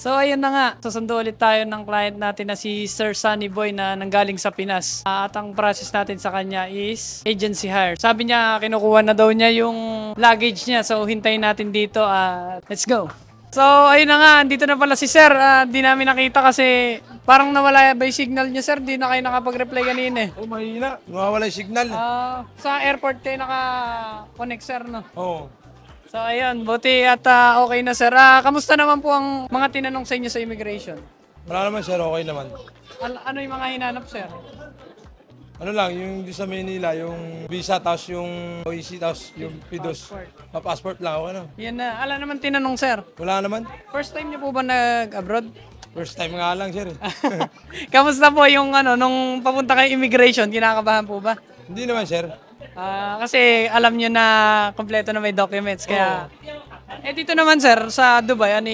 So ayun na nga, susundo ulit tayo ng client natin na si Sir Sunny Boy na nanggaling sa Pinas. At ang process natin sa kanya is agency hire. Sabi niya kinukuha na daw niya yung luggage niya, so hintayin natin dito at let's go. So ayun na nga, dito na pala si Sir. Di namin nakita kasi parang nawala ba yung signal niya, Sir? Di na kayo nakapag-reply kanina eh. Oh, mahina. Nawawala yung signal. Sa airport kayo naka-connect, Sir, no? Oo. So ayun, buti at okay na, Sir. Kamusta naman po ang mga tinanong sa inyo sa immigration? Wala naman, sir. Okay naman. Ano yung mga hinanap, Sir? Ano lang, yung sa Manila, yung visa, tapos yung OEC, tapos yung PIDOS. Passport lang, okay na. Yan na. Ala naman tinanong, Sir. Wala naman. First time niyo po ba nag-abroad? First time nga lang, sir. Kamusta po yung nung papunta kayo immigration? Kinakabahan po ba? Hindi naman, sir. Kasi alam niyo na kompleto na may documents. Kaya, dito naman, Sir, sa Dubai, ano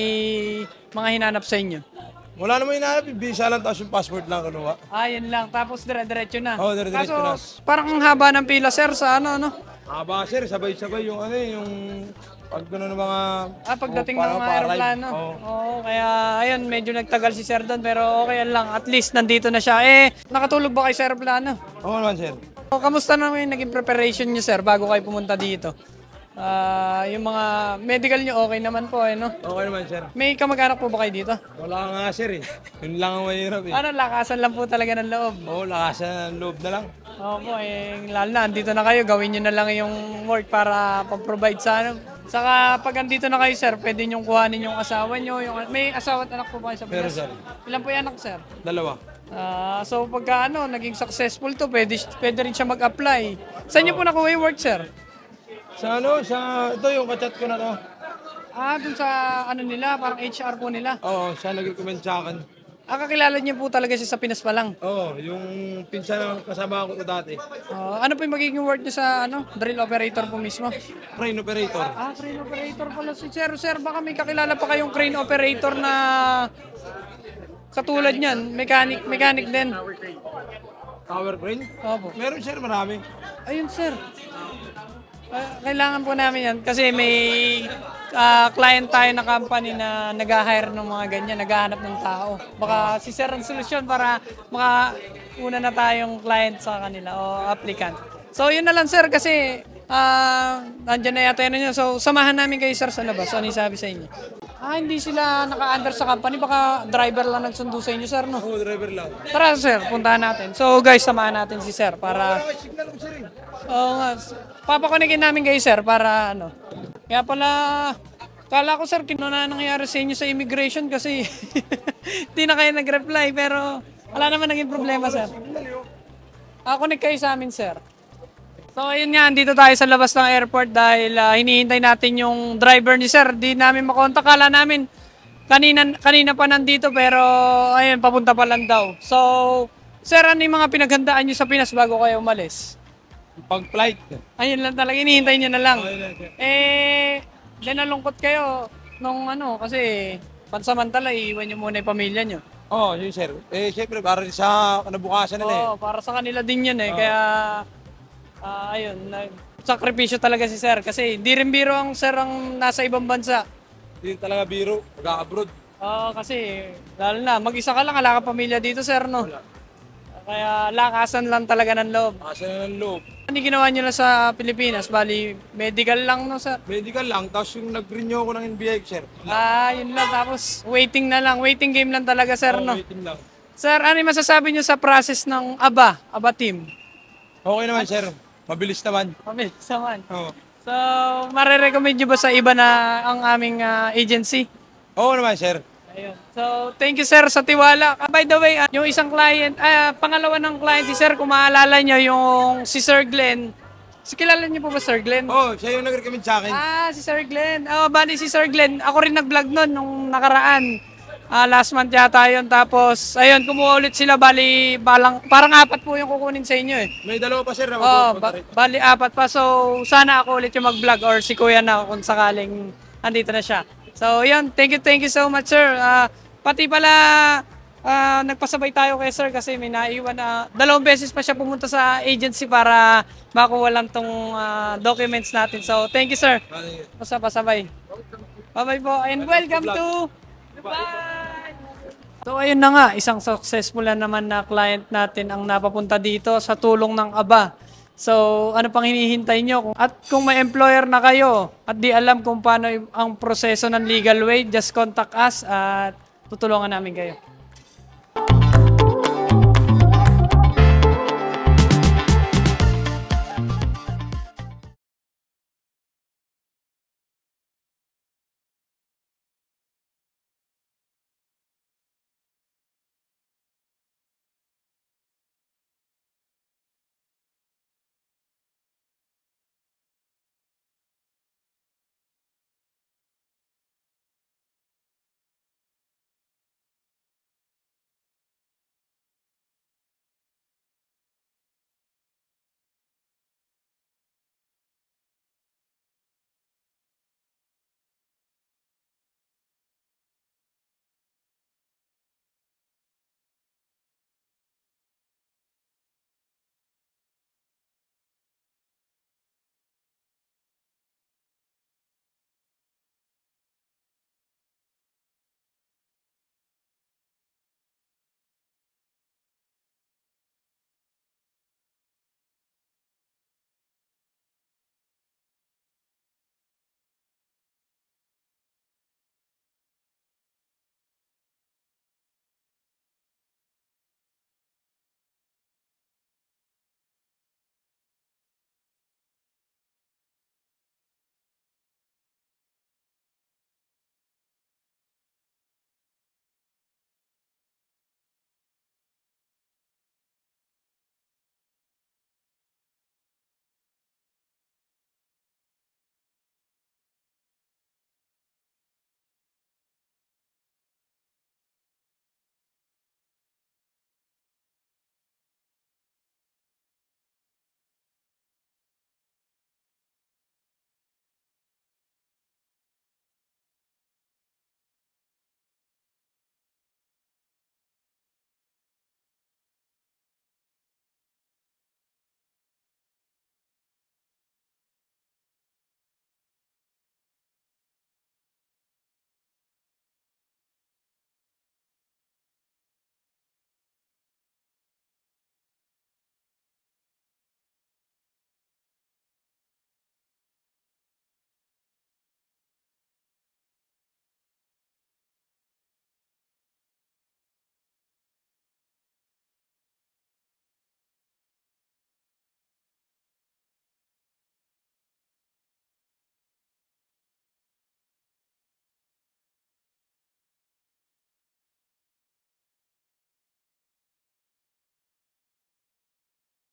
mga hinanap sa inyo? Wala naman hinahanap, yung visa lang, tapos yung passport lang kinuha. Yun lang. Tapos dire-diretso na. Oo, dire-diretso na. Parang ang haba ng pila, Sir, sa ano? Aba, sir, sabay-sabay yung yung pag gano'n ng mga... Pagdating ng mga aeroplano. Oo, kaya ayun, medyo nagtagal si Sir doon, pero okay lang. At least nandito na siya. Nakatulog ba kayo sa aeroplano? Oo naman, sir. Kamusta naman yung naging preparation niyo, Sir, bago kayo pumunta dito? Yung mga medical niyo okay naman po, no? Okay naman, sir. May kamag-anak po ba kayo dito? Wala nga, sir, eh. Yun lang ang mahirap, eh. Lakasan lang po talaga ng loob. Oo, lakasan ng loob na lang. Opo, lalo na, andito na kayo, gawin nyo na lang yung work para pag-provide sa Saka pag andito na kayo, Sir, pwede nyo kuhanin yung asawa nyo. May asawa at anak po ba kayo sa Pinas? Pero, sir. Ilan po yung anak, Sir? 2. So pagka naging successful to, pwede rin siya mag-apply. Saan nyo po nakuha yung work, Sir? Ito yung kachat ko na to. Dun sa nila, parang HR po nila. Oo, siya nag-recommend sa akin. Kakilala niyo po talaga siya sa Pinas pa lang? Oo, yung pinsan na kasama ko dati. Ano po yung magiging work niyo sa drill operator po mismo? Crane operator. Crane operator pala si Sir. Sir, baka may kakilala pa kayong crane operator na katulad niyan, mechanic din. Tower crane? Opo. Meron, sir, marami. Ayun, Sir. Kailangan po namin yan kasi may client tayo na company na nag-hire ng mga ganyan, naghahanap ng tao. Baka si Sir ang solusyon para makauna na tayong client sa kanila o applicant. So yun na lang, Sir, kasi nandiyan na yata yun. So samahan namin kayo, Sir, sa labas. Ano yung sabi sa inyo? Hindi sila naka-under sa company. Baka driver lang nagsundo sa inyo, Sir, no? Oo, driver lang. Tara, Sir, puntahan natin. So guys, samahan natin si Sir para... Signal ko, sir. Oo nga. Papakonikin namin kayo, Sir, para Kaya pala, kala ko, Sir, na nangyari sa inyo sa immigration kasi hindi na kayo nag-reply, pero wala naman naging problema, Sir. Connect kayo sa amin, Sir. So, ayun nga, dito tayo sa labas ng airport dahil hinihintay natin yung driver ni Sir. Di namin makontak. Kala namin, kanina pa nandito, pero ayun, papunta pa lang daw. So, Sir, ano yung mga pinaghandaan nyo sa Pinas bago kayo umalis? Pag-flight. Ayun lang talaga, hinihintay nyo na lang. Okay, nalungkot kayo nung kasi pansamantala, iiwan nyo muna yung pamilya nyo. Oo, yun, sir. Siyempre, para sa kanabukasan nila, Oo, para sa kanila din yun Kaya, ayun, sakripisyo talaga si Sir. Kasi di rin biro ang Sir ang nasa ibang bansa. Hindi talaga biro, mag-abroad. Oo, kasi, lalo na, mag-isa ka lang, wala ka pamilya dito, Sir, no? Wala. Kaya, lakasan lang talaga ng loob. Lakasan na ng loob. Ano ginawa nyo na sa Pilipinas? Bali, medical lang, no, Sir? Medical lang, tapos yung nag-renew ako ng NBI, sir. Yun lang. Tapos, waiting na lang. Waiting game lang talaga, Sir, no? Waiting lang. Sir, ano yung masasabi nyo sa process ng ABA team? Okay naman, sir. Mabilis naman. Mabilis naman. Oo. So, marirecommend nyo ba sa iba na ang aming agency? Oo naman, sir. Ayun. So, thank you, Sir, sa tiwala. By the way, yung isang client, pangalawa ng client, si Sir, kung maalala nyo, yung si Sir Glenn. Kilala niyo po ba Sir Glenn? Oo, siya yung nag-recommend sa akin. Si Sir Glenn. Bali si Sir Glenn. Ako rin nag-vlog nun nung nakaraan. Last month yata yun. Tapos, ayun, kumuha ulit sila. Bali, parang 4 po yung kukunin sa inyo May 2 pa, sir. Bali 4 pa. So, sana ako ulit yung mag-vlog or si Kuya na kung sakaling andito na siya. So, yun. Thank you so much, Sir. Pati pala, nagpasabay tayo kay Sir kasi may naiwan na 2 beses pa siya pumunta sa agency para makuha lang tong documents natin. So, thank you, Sir. Basta pasabay. Bye-bye po. And welcome to Dubai! So ayun na nga, isang successful na naman na client natin ang napapunta dito sa tulong ng ABA. So ano pang hinihintay nyo? At kung may employer na kayo at di alam kung paano ang proseso ng legal way, just contact us at tutulungan namin kayo.